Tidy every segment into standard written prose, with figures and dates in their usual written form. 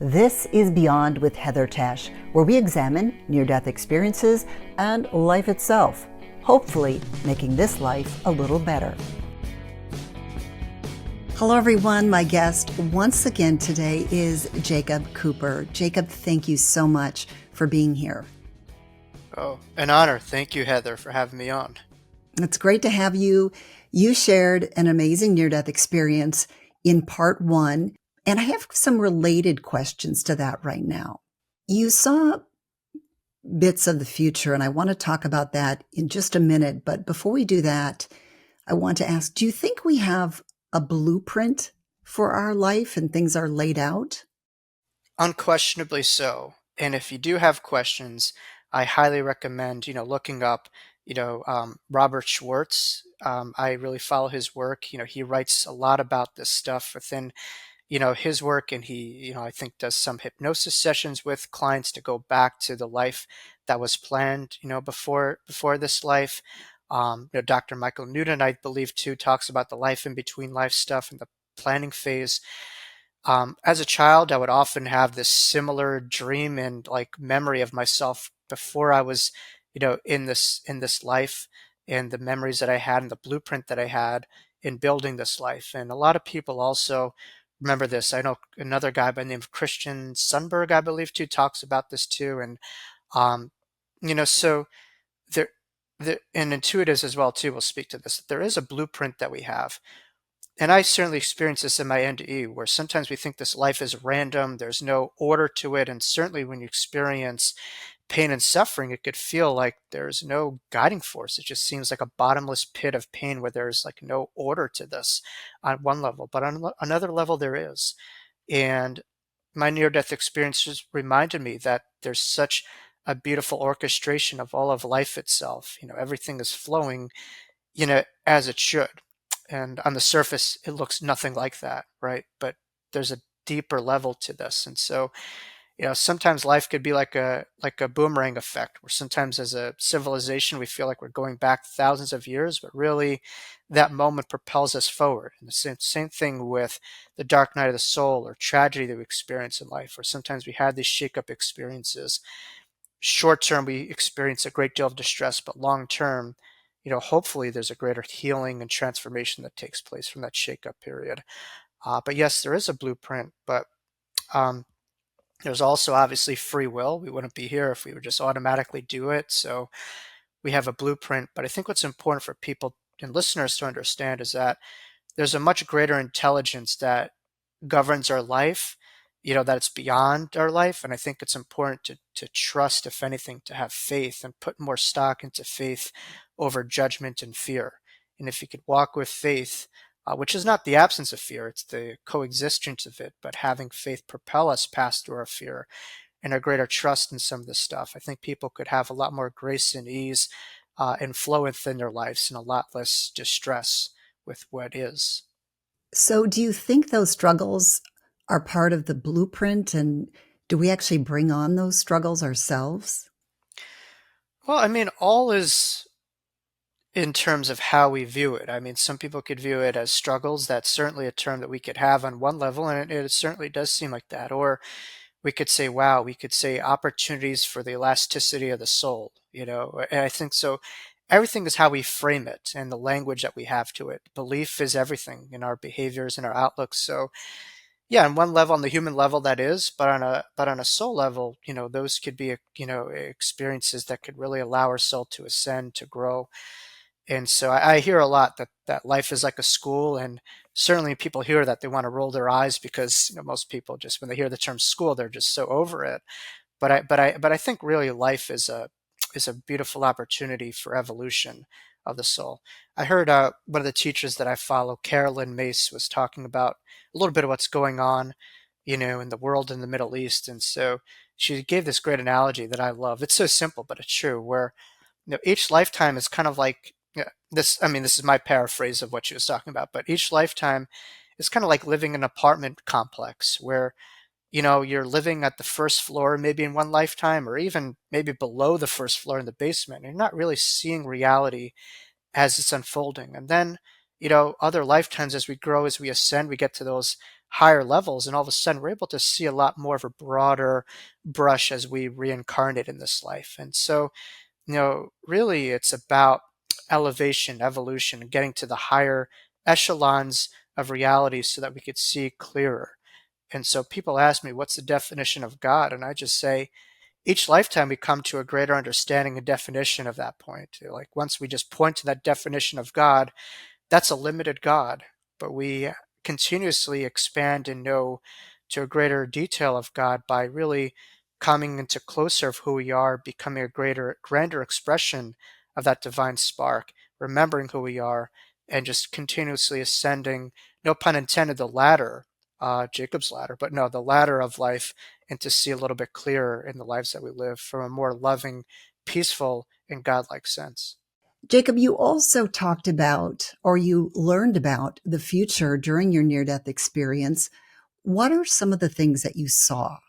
This is Beyond with Heather Tesch, where we examine near-death experiences and life itself, hopefully making this life a little better. Hello everyone, my guest once again today is Jacob Cooper. Jacob, thank you so much for being here. Oh, an honor. Thank you, Heather, for having me on. It's great to have you. You shared an amazing near-death experience in part one, and I have some related questions to that right now. You saw bits of the future, and I want to talk about that in just a minute. But before we do that, I want to ask, do you think we have a blueprint for our life and things are laid out? Unquestionably so. And if you do have questions, I highly recommend, looking up, Robert Schwartz. I really follow his work. He writes a lot about this stuff within, his work, and he, I think does some hypnosis sessions with clients to go back to the life that was planned, before this life. Dr. Michael Newton, I believe, too, talks about the life in between life stuff and the planning phase. As a child, I would often have this similar dream and like memory of myself before I was, in this life, and the memories that I had and the blueprint that I had in building this life. And a lot of people also remember this. I know another guy by the name of Christian Sundberg, I believe, too, talks about this too. And um, so there, and intuitives as well too will speak to this. There is a blueprint that we have, and I certainly experience this in my NDE, where sometimes we think this life is random, there's no order to it, and certainly when you experience pain and suffering, it could feel like there's no guiding force. It just seems like a bottomless pit of pain where there's like no order to this on one level, but on another level there is. And my near-death experiences reminded me that there's such a beautiful orchestration of all of life itself. Everything is flowing, as it should. And on the surface, it looks nothing like that, right? But there's a deeper level to this. And so, sometimes life could be like a boomerang effect, where sometimes as a civilization we feel like we're going back thousands of years, but really that moment propels us forward. And the same thing with the dark night of the soul or tragedy that we experience in life, or sometimes we have these shake-up experiences. Short term, we experience a great deal of distress, but long term, hopefully there's a greater healing and transformation that takes place from that shake-up period. But yes, there is a blueprint, but um, there's also obviously free will. We wouldn't be here if we would just automatically do it. So we have a blueprint. But I think what's important for people and listeners to understand is that there's a much greater intelligence that governs our life, that it's beyond our life. And I think it's important to trust, if anything, to have faith and put more stock into faith over judgment and fear. And if you could walk with faith, which is not the absence of fear, it's the coexistence of it, but having faith propel us past through our fear and a greater trust in some of this stuff, I think people could have a lot more grace and ease and flow within their lives and a lot less distress with what is. So do you think those struggles are part of the blueprint, and do we actually bring on those struggles ourselves? Well, I mean, all is in terms of how we view it. I mean, some people could view it as struggles. That's certainly a term that we could have on one level, and it certainly does seem like that. Or we could say, wow, we could say opportunities for the elasticity of the soul, and I think so. Everything is how we frame it and the language that we have to it. Belief is everything in our behaviors and our outlooks. So yeah, on one level, on the human level, that is, but on a soul level, those could be, experiences that could really allow our soul to ascend, to grow. And so I hear a lot that life is like a school, and certainly people hear that they want to roll their eyes because most people just when they hear the term school, they're just so over it. But I think really life is a beautiful opportunity for evolution of the soul. I heard one of the teachers that I follow, Carolyn Mace, was talking about a little bit of what's going on, in the world in the Middle East, and so she gave this great analogy that I love. It's so simple, but it's true. Where each lifetime is kind of like yeah, this. I mean, this is my paraphrase of what she was talking about, but each lifetime is kind of like living in an apartment complex where you're living at the first floor maybe in one lifetime, or even maybe below the first floor in the basement. You're not really seeing reality as it's unfolding. And then, other lifetimes as we grow, as we ascend, we get to those higher levels, and all of a sudden we're able to see a lot more of a broader brush as we reincarnate in this life. And so, really it's about elevation, evolution, and getting to the higher echelons of reality so that we could see clearer. And so people ask me, what's the definition of God? And I just say, each lifetime we come to a greater understanding and definition of that point. Like once we just point to that definition of God, that's a limited God, but we continuously expand and know to a greater detail of God by really coming into closer of who we are, becoming a grander expression of that divine spark, remembering who we are, and just continuously ascending, no pun intended, the ladder, Jacob's ladder, but no, the ladder of life, and to see a little bit clearer in the lives that we live from a more loving, peaceful, and godlike sense. Jacob, you also talked about, or you learned about the future during your near death experience. What are some of the things that you saw?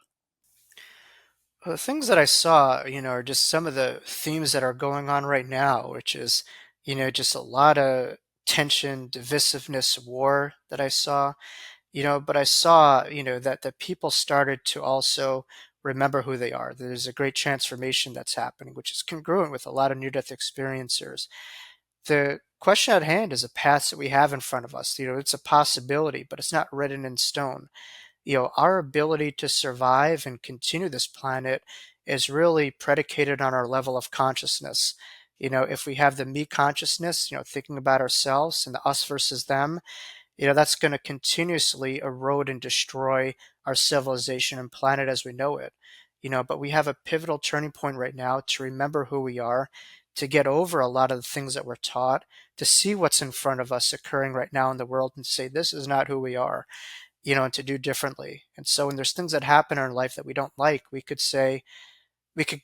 Well, the things that I saw, are just some of the themes that are going on right now, which is, just a lot of tension, divisiveness, war that I saw, but I saw, that the people started to also remember who they are. There's a great transformation that's happening, which is congruent with a lot of near-death experiencers. The question at hand is a path that we have in front of us. It's a possibility, but it's not written in stone. Our ability to survive and continue this planet is really predicated on our level of consciousness. If we have the me consciousness, thinking about ourselves and the us versus them, that's going to continuously erode and destroy our civilization and planet as we know it. But we have a pivotal turning point right now to remember who we are, to get over a lot of the things that we're taught, to see what's in front of us occurring right now in the world and say, this is not who we are, and to do differently. And so when there's things that happen in our life that we don't like, we could say, we could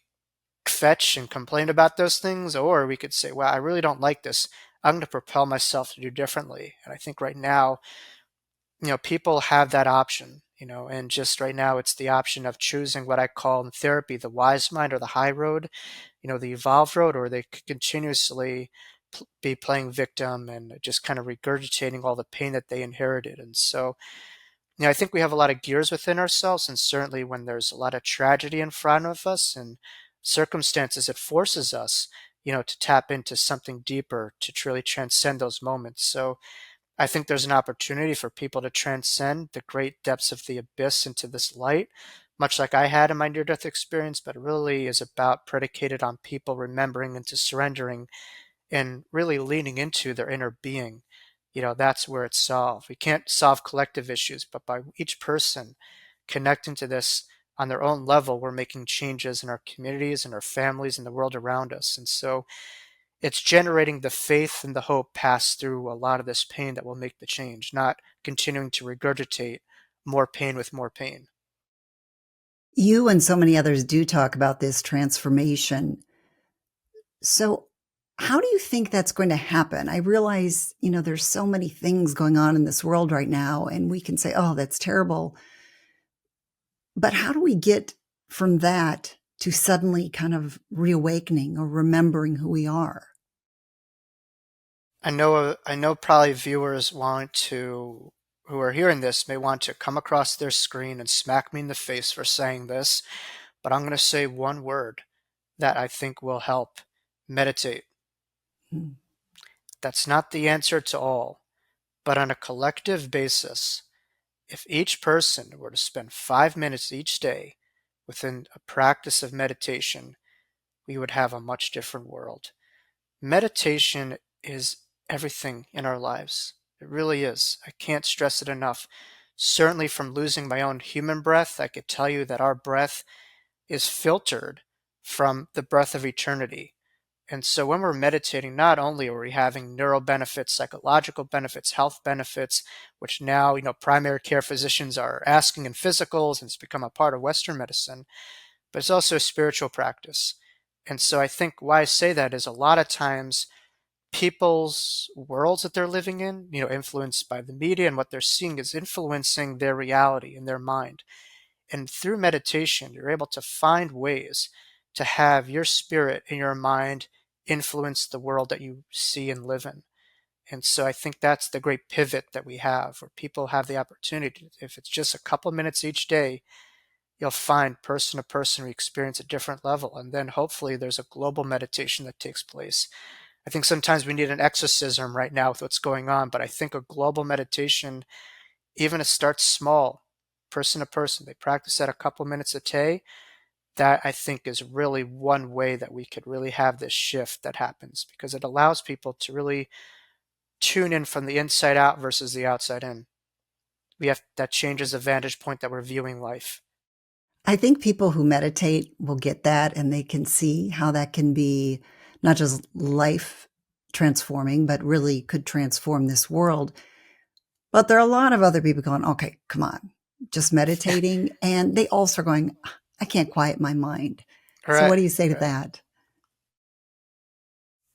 fetch and complain about those things, or we could say, well, I really don't like this. I'm going to propel myself to do differently. And I think right now, people have that option, and just right now it's the option of choosing what I call in therapy the wise mind or the high road, the evolved road, or they could continuously be playing victim and just kind of regurgitating all the pain that they inherited. And so, I think we have a lot of gears within ourselves, and certainly when there's a lot of tragedy in front of us and circumstances, it forces us, to tap into something deeper to truly transcend those moments. So I think there's an opportunity for people to transcend the great depths of the abyss into this light, much like I had in my near-death experience, but it really is about predicated on people remembering and to surrendering and really leaning into their inner being. That's where it's solved. We can't solve collective issues, but by each person connecting to this on their own level, we're making changes in our communities and our families and the world around us. And so it's generating the faith and the hope passed through a lot of this pain that will make the change, not continuing to regurgitate more pain with more pain. You and so many others do talk about this transformation. So, how do you think that's going to happen? I realize, there's so many things going on in this world right now, and we can say, oh, that's terrible. But how do we get from that to suddenly kind of reawakening or remembering who we are? I know probably viewers who are hearing this may want to come across their screen and smack me in the face for saying this, but I'm going to say one word that I think will help: meditate. Hmm. That's not the answer to all, but on a collective basis, if each person were to spend 5 minutes each day within a practice of meditation, we would have a much different world. Meditation is everything in our lives. It really is. I can't stress it enough. Certainly from losing my own human breath, I could tell you that our breath is filtered from the breath of eternity. And so when we're meditating, not only are we having neural benefits, psychological benefits, health benefits, which now, primary care physicians are asking in physicals, and it's become a part of Western medicine, but it's also a spiritual practice. And so I think why I say that is a lot of times people's worlds that they're living in, influenced by the media and what they're seeing is influencing their reality in their mind. And through meditation, you're able to find ways to have your spirit and your mind influence the world that you see and live in. And so I think that's the great pivot that we have, where people have the opportunity. If it's just a couple minutes each day, you'll find person to person we experience a different level. And then hopefully there's a global meditation that takes place. I think sometimes we need an exorcism right now with what's going on, but I think a global meditation, even if it starts small, person to person, they practice that a couple minutes a day, that I think is really one way that we could really have this shift that happens, because it allows people to really tune in from the inside out versus the outside in. We have that changes the vantage point that we're viewing life. I think people who meditate will get that and they can see how that can be not just life transforming, but really could transform this world. But there are a lot of other people going, okay, come on, just meditating. And they also are going, I can't quiet my mind. So what Right, do you say to right. that?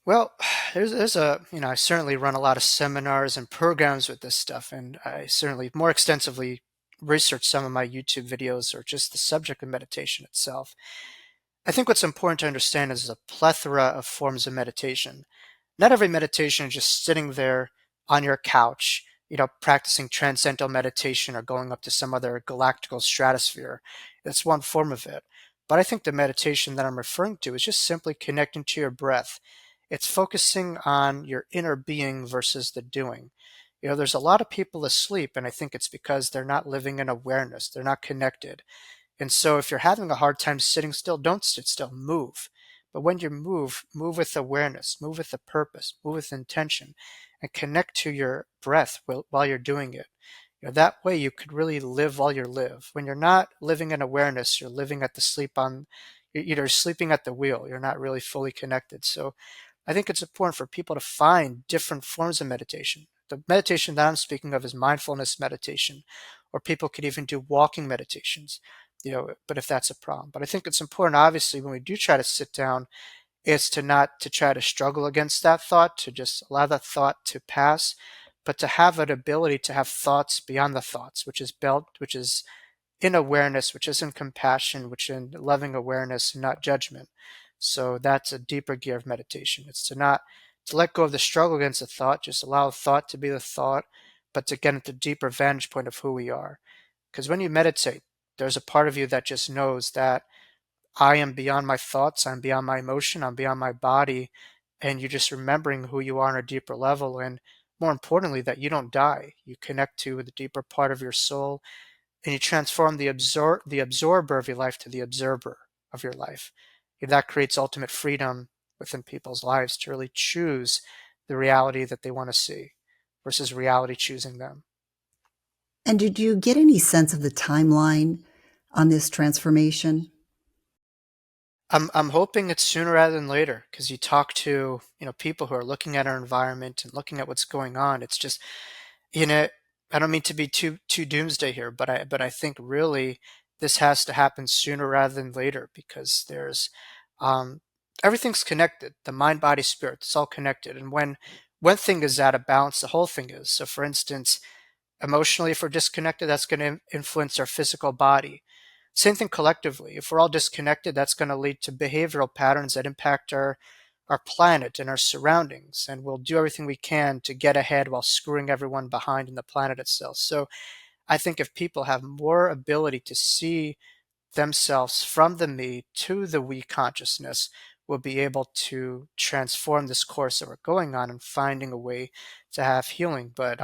Well, there's a, I certainly run a lot of seminars and programs with this stuff, and I certainly more extensively research some of my YouTube videos or just the subject of meditation itself. I think what's important to understand is a plethora of forms of meditation. Not every meditation is just sitting there on your couch, practicing transcendental meditation or going up to some other galactical stratosphere. That's one form of it. But I think the meditation that I'm referring to is just simply connecting to your breath. It's focusing on your inner being versus the doing. There's a lot of people asleep, and I think it's because they're not living in awareness. They're not connected. And so if you're having a hard time sitting still, don't sit still, move. But when you move, move with awareness, move with a purpose, move with intention, and connect to your breath while you're doing it. That way you could really live while you live. When you're not living in awareness, you're living at the sleep on, you're either sleeping at the wheel, you're not really fully connected. So I think it's important for people to find different forms of meditation. The meditation that I'm speaking of is mindfulness meditation, or people could even do walking meditations, but if that's a problem. But I think it's important, obviously, when we do try to sit down, is to not to try to struggle against that thought, to just allow that thought to pass, but to have an ability to have thoughts beyond the thoughts, which is in awareness, which is in compassion, which is in loving awareness and not judgment. So that's a deeper gear of meditation. It's to let go of the struggle against the thought, just allow thought to be the thought, but to get at the deeper vantage point of who we are. Because when you meditate, there's a part of you that just knows that I am beyond my thoughts, I'm beyond my emotion, I'm beyond my body, and you're just remembering who you are on a deeper level. And more importantly, that you don't die. You connect to the deeper part of your soul, and you transform the absorber of your life to the observer of your life. And that creates ultimate freedom within people's lives to really choose the reality that they want to see versus reality choosing them. And did you get any sense of the timeline on this transformation? I'm hoping it's sooner rather than later, because you talk to, people who are looking at our environment and looking at what's going on. It's just, you know, I don't mean to be too doomsday here, but I think really this has to happen sooner rather than later, because there's um everything's connected. The mind, body, spirit, it's all connected. And when one thing is out of balance, the whole thing is. So for instance, emotionally, if we're disconnected, that's going to influence our physical body. Same thing collectively. If we're all disconnected, that's going to lead to behavioral patterns that impact our planet and our surroundings. And we'll do everything we can to get ahead while screwing everyone behind in the planet itself. So I think if people have more ability to see themselves from the me to the we consciousness, we'll be able to transform this course that we're going on and finding a way to have healing. But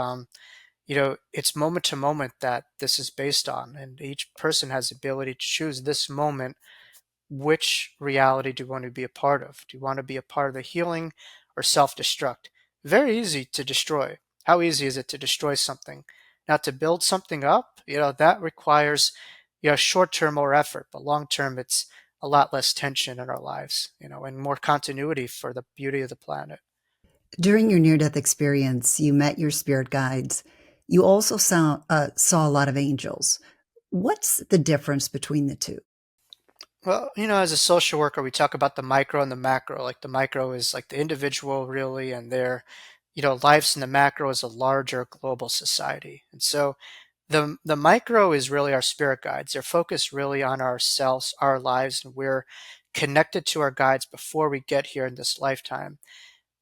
it's moment to moment that this is based on, and each person has the ability to choose this moment. Which reality do you want to be a part of? Do you want to be a part of the healing or self-destruct? Very easy to destroy. How easy is it to destroy something? Now, to build something up, that requires, short-term more effort, but long-term, it's a lot less tension in our lives, and more continuity for the beauty of the planet. During your near death experience, you met your spirit guides. You also saw a lot of angels. What's the difference between the two? Well, as a social worker, we talk about the micro and the macro. Like the micro is like the individual, really, and their, lives, and the macro is a larger global society. And so the micro is really our spirit guides. They're focused really on ourselves, our lives, and we're connected to our guides before we get here in this lifetime.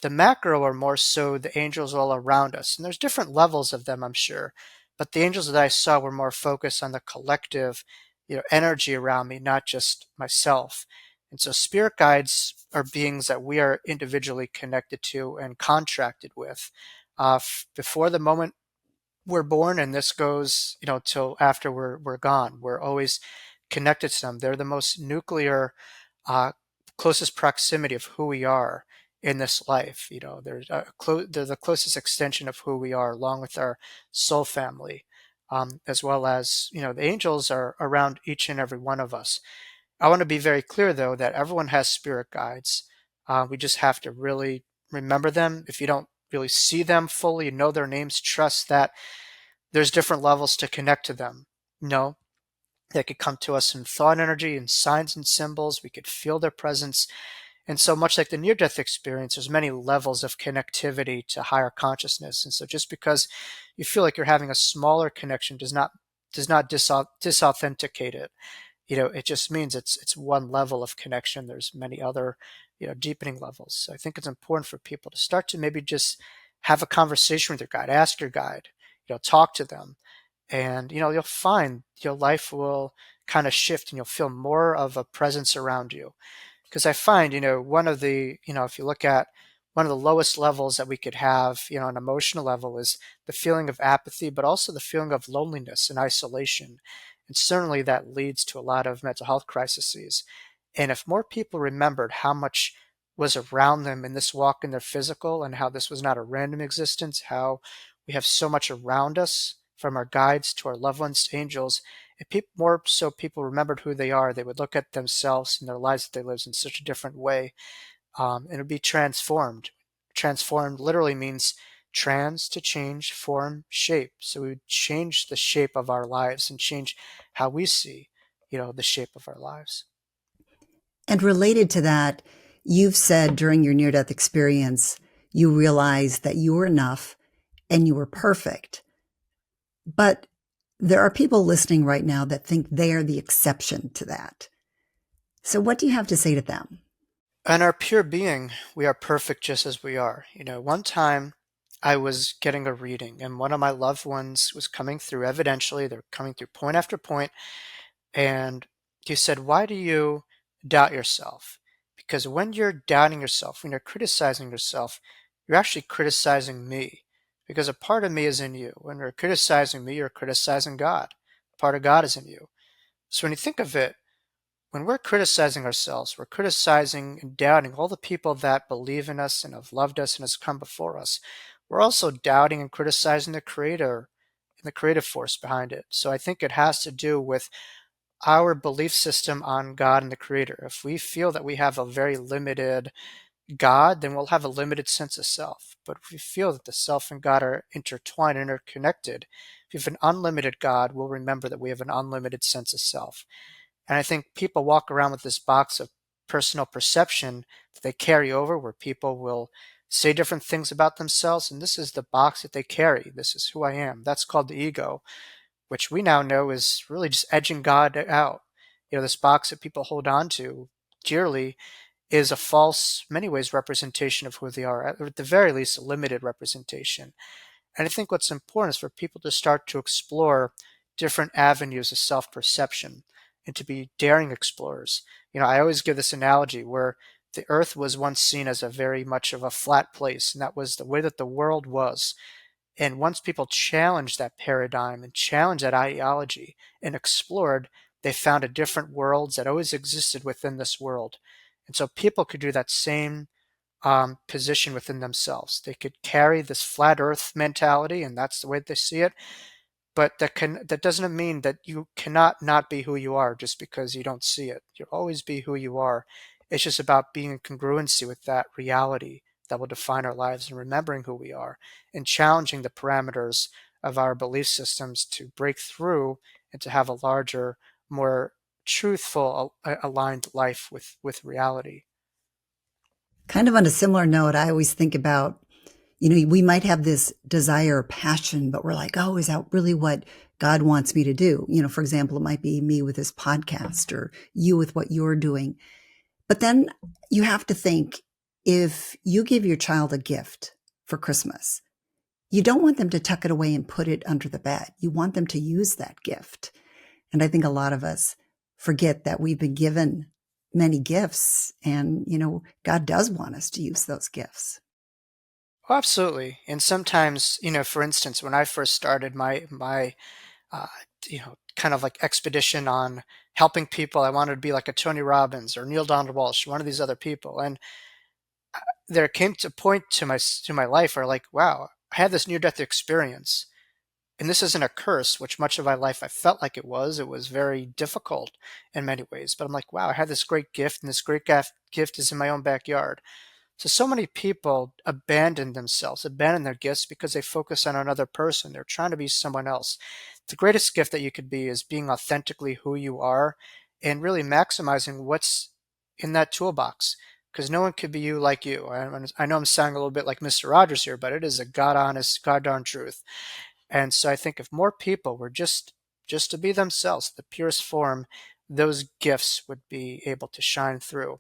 The macro are more so the angels all around us. And there's different levels of them, I'm sure. But the angels that I saw were more focused on the collective, energy around me, not just myself. And so spirit guides are beings that we are individually connected to and contracted with before the moment we're born, and this goes, till after we're gone. We're always connected to them. They're the most nuclear, uh, closest proximity of who we are in this life. They're the closest extension of who we are, along with our soul family, as well as the angels are around each and every one of us. I want to be very clear, though, that everyone has spirit guides. We just have to really remember them. If you don't really see them fully, know their names, trust that there's different levels to connect to them. No, they could come to us in thought energy and signs and symbols. We could feel their presence. And so much like the near-death experience, there's many levels of connectivity to higher consciousness. And so just because you feel like you're having a smaller connection does not disauthenticate it. It just means it's one level of connection. There's many other, deepening levels. So I think it's important for people to start to maybe just have a conversation with your guide, ask your guide, talk to them, and you'll find your life will kind of shift, and you'll feel more of a presence around you. Because I find, one of the, if you look at one of the lowest levels that we could have, an emotional level, is the feeling of apathy, but also the feeling of loneliness and isolation. And certainly that leads to a lot of mental health crises. And if more people remembered how much was around them in this walk in their physical, and how this was not a random existence, how we have so much around us, from our guides to our loved ones to angels, if more so people remembered who they are, they would look at themselves and their lives that they live in such a different way. And it would be transformed. Transformed literally means trans, to change, form, shape. So we would change the shape of our lives and change how we see, the shape of our lives. And related to that, you've said during your near-death experience, you realized that you were enough and you were perfect. But there are people listening right now that think they are the exception to that. So what do you have to say to them? And our pure being, we are perfect just as we are. One time I was getting a reading, and one of my loved ones was coming through. Evidentially, they're coming through point after point. And he said, "Why do you doubt yourself?" Because when you're doubting yourself, when you're criticizing yourself, you're actually criticizing me. Because a part of me is in you. When you're criticizing me, you're criticizing God. A part of God is in you. So when you think of it, when we're criticizing ourselves, we're criticizing and doubting all the people that believe in us and have loved us and has come before us. We're also doubting and criticizing the Creator and the creative force behind it. So I think it has to do with our belief system on God and the Creator. If we feel that we have a very limited God, then we'll have a limited sense of self. But if we feel that the self and God are intertwined and interconnected, if we have an unlimited God, we'll remember that we have an unlimited sense of self. And I think people walk around with this box of personal perception that they carry over, where people will say different things about themselves. And this is the box that they carry. This is who I am. That's called the ego, which we now know is really just edging God out. This box that people hold on to dearly is a false, many ways, representation of who they are, at the very least, a limited representation. And I think what's important is for people to start to explore different avenues of self-perception and to be daring explorers. I always give this analogy where the earth was once seen as a very much of a flat place, and that was the way that the world was. And once people challenged that paradigm and challenged that ideology and explored, they found a different worlds that always existed within this world. And so people could do that same position within themselves. They could carry this flat earth mentality, and that's the way they see it. But that doesn't mean that you cannot not be who you are just because you don't see it. You'll always be who you are. It's just about being in congruency with that reality that will define our lives, and remembering who we are and challenging the parameters of our belief systems to break through and to have a larger, more truthful, aligned life with reality. Kind of on a similar note, I always think about, we might have this desire or passion, but we're like, oh, is that really what God wants me to do? For example, it might be me with this podcast, or you with what you're doing. But then you have to think, if you give your child a gift for Christmas, you don't want them to tuck it away and put it under the bed. You want them to use that gift. And I think a lot of us forget that we've been given many gifts and, God does want us to use those gifts. Oh, absolutely. And sometimes, for instance, when I first started my uh, kind of like expedition on helping people, I wanted to be like a Tony Robbins or Neil Donald Walsh, one of these other people. And there came to a point to my life where like, wow, I had this near-death experience, and this isn't a curse, which much of my life I felt like it was. It was very difficult in many ways, but I'm like, wow, I had this great gift, and this great gift is in my own backyard. So many people abandon themselves, abandon their gifts because they focus on another person. They're trying to be someone else. The greatest gift that you could be is being authentically who you are and really maximizing what's in that toolbox, because no one could be you like you. I know I'm sounding a little bit like Mr. Rogers here, but it is a God honest, God darn truth. And so I think if more people were just to be themselves, the purest form, those gifts would be able to shine through.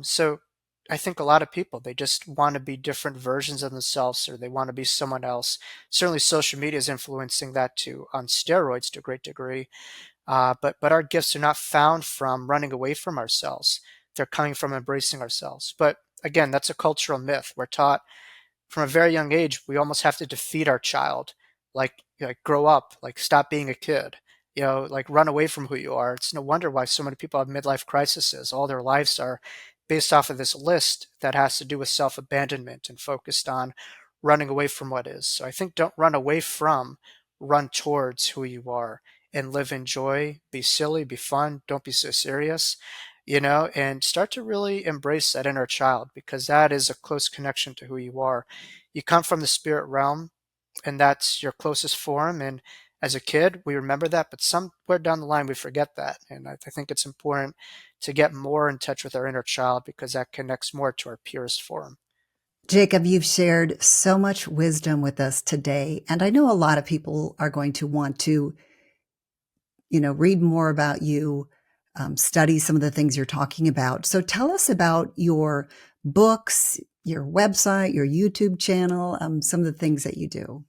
So I think a lot of people, they just want to be different versions of themselves, or they want to be someone else. Certainly social media is influencing that too, on steroids to a great degree. But our gifts are not found from running away from ourselves. They're coming from embracing ourselves. But again, that's a cultural myth. We're taught from a very young age, we almost have to defeat our child, like grow up, like stop being a kid, like run away from who you are. It's no wonder why so many people have midlife crises. All their lives are based off of this list that has to do with self-abandonment and focused on running away from what is. So I think don't run away from, run towards who you are and live in joy, be silly, be fun, don't be so serious, and start to really embrace that inner child, because that is a close connection to who you are. You come from the spirit realm, and that's your closest form. And as a kid, we remember that, but somewhere down the line, we forget that. And I think it's important to get more in touch with our inner child, because that connects more to our purest form. Jacob, you've shared so much wisdom with us today. And I know a lot of people are going to want to, read more about you, study some of the things you're talking about. So tell us about your books, your website, your YouTube channel, some of the things that you do.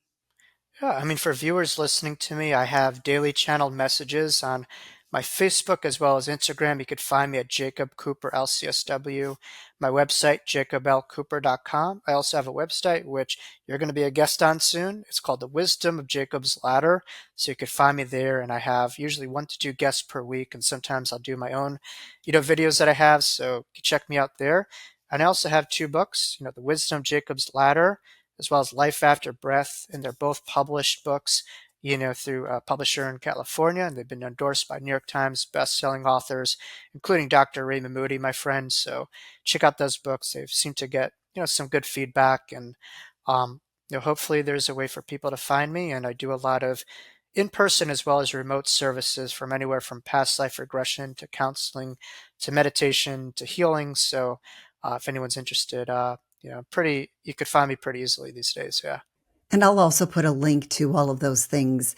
Yeah, I mean, for viewers listening to me, I have daily channeled messages on my Facebook as well as Instagram. You could find me at Jacob Cooper LCSW. My website, jacoblcooper.com. I also have a website which you're going to be a guest on soon. It's called The Wisdom of Jacob's Ladder. So you could find me there, and I have usually 1 to 2 guests per week, and sometimes I'll do my own, videos that I have. So you can check me out there. And I also have 2 books, The Wisdom of Jacob's Ladder, as well as Life After Breath, and they're both published books, through a publisher in California, and they've been endorsed by New York Times best-selling authors, including Dr. Ray Moody, my friend. So check out those books. They seem to get, some good feedback, and hopefully there's a way for people to find me. And I do a lot of in-person as well as remote services, from anywhere from past life regression to counseling to meditation to healing. So if anyone's interested, you could find me pretty easily these days. Yeah. And I'll also put a link to all of those things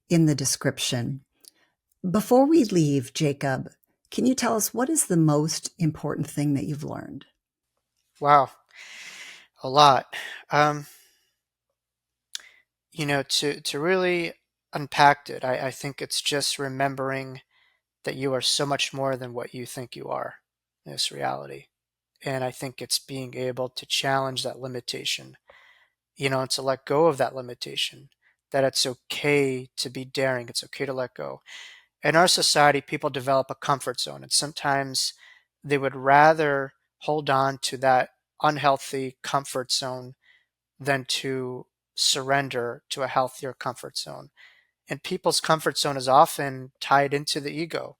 in the description. Before we leave, Jacob, can you tell us what is the most important thing that you've learned? Wow. A lot. Um, to really unpack it, I think it's just remembering that you are so much more than what you think you are in this reality. And I think it's being able to challenge that limitation, and to let go of that limitation, that it's okay to be daring. It's okay to let go. In our society, people develop a comfort zone, and sometimes they would rather hold on to that unhealthy comfort zone than to surrender to a healthier comfort zone. And people's comfort zone is often tied into the ego.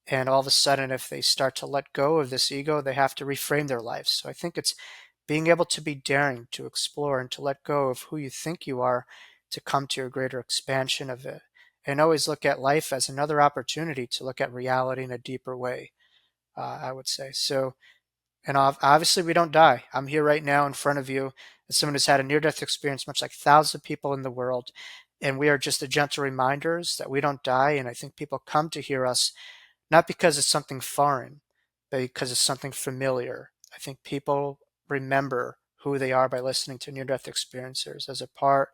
And all of a sudden, if they start to let go of this ego, they have to reframe their lives. So I think it's being able to be daring, to explore, and to let go of who you think you are, to come to a greater expansion of it. And always look at life as another opportunity to look at reality in a deeper way, I would say. So, and obviously we don't die. I'm here right now in front of you as someone who's had a near-death experience, much like thousands of people in the world. And we are just the gentle reminders that we don't die. And I think people come to hear us not because it's something foreign, but because it's something familiar. I think people remember who they are by listening to near-death experiencers as a part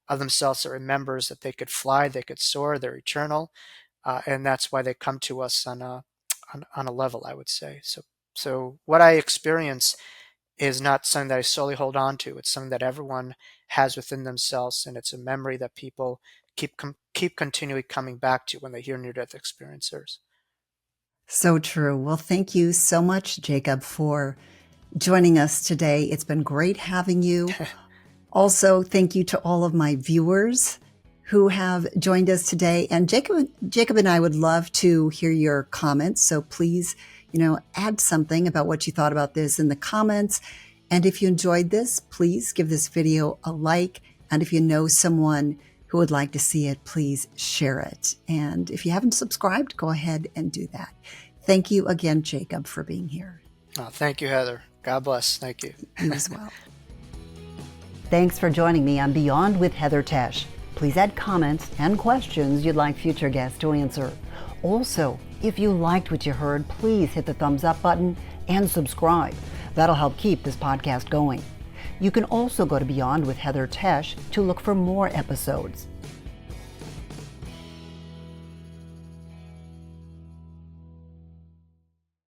of themselves that remembers that they could fly, they could soar, they're eternal, and that's why they come to us on a level, I would say. So what I experience is not something that I solely hold on to. It's something that everyone has within themselves, and it's a memory that people keep continually coming back to when they hear near-death experiencers. So true. Well, thank you so much, Jacob, for joining us today. It's been great having you. Also, thank you to all of my viewers who have joined us today. And Jacob and I would love to hear your comments. So please, add something about what you thought about this in the comments. And if you enjoyed this, please give this video a like. And if you know someone who would like to see it, please share it. And if you haven't subscribed, go ahead and do that. Thank you again, Jacob, for being here. Oh, thank you, Heather. God bless. Thank you. You as well. Thanks for joining me on Beyond with Heather Tesch. Please add comments and questions you'd like future guests to answer. Also, if you liked what you heard, please hit the thumbs up button and subscribe. That'll help keep this podcast going. You can also go to Beyond with Heather Tesch to look for more episodes.